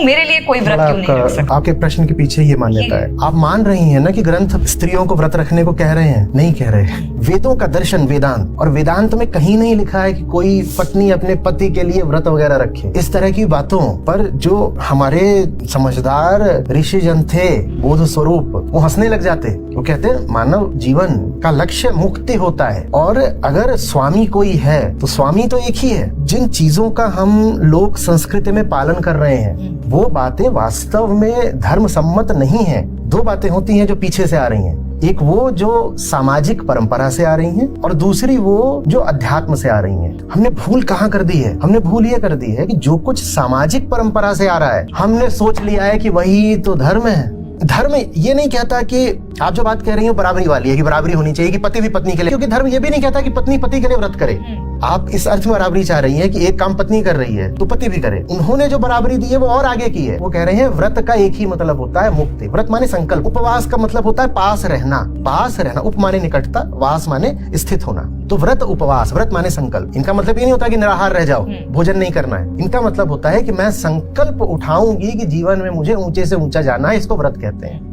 मेरे लिए कोई व्रत क्यों नहीं रख सकता? आपके प्रश्न के पीछे ये मान्यता है। आप मान रही हैं ना कि ग्रंथ स्त्रियों को व्रत रखने को कह रहे हैं? नहीं कह रहे। वेदों का दर्शन वेदांत, और वेदांत में कहीं नहीं लिखा है कि कोई पत्नी अपने पति के लिए व्रत वगैरह रखे। इस तरह की बातों पर जो हमारे समझदार ऋषि जन थे, बोध स्वरूप, वो हंसने लग जाते। वो कहते हैं मानव जीवन का लक्ष्य मुक्ति होता है, और अगर स्वामी कोई है तो स्वामी तो एक ही है। जिन चीजों का हम लोक संस्कृति में पालन कर रहे हैं वो बातें वास्तव में धर्म सम्मत नहीं है। दो बातें होती हैं जो पीछे से आ रही हैं, एक वो जो सामाजिक परंपरा से आ रही हैं, और दूसरी वो जो अध्यात्म से आ रही हैं। हमने भूल कहाँ कर दी है? हमने भूल ये कर दी है कि जो कुछ सामाजिक परंपरा से आ रहा है हमने सोच लिया है कि वही तो धर्म है। धर्म ये नहीं कहता कि आप जो बात कह रही हो बराबरी वाली है कि बराबरी होनी चाहिए कि पति भी पत्नी के लिए, क्योंकि धर्म ये भी नहीं कहता कि पत्नी पति के लिए व्रत करे। आप इस अर्थ में बराबरी चाह रही हैं कि एक काम पत्नी कर रही है तो पति भी करे। उन्होंने जो बराबरी दी है वो और आगे की है। वो कह रहे हैं व्रत का एक ही मतलब होता है मुक्ति। व्रत माने संकल्प। उपवास का मतलब होता है पास रहना। पास रहना, उप माने निकटता, वास माने स्थित होना। तो व्रत उपवास, व्रत माने संकल्प। इनका मतलब ये नहीं होता कि निराहार रह जाओ, भोजन नहीं करना है। इनका मतलब होता है कि मैं संकल्प उठाऊंगी कि जीवन में मुझे ऊंचे से ऊंचा जाना है। इसको व्रत कहते हैं।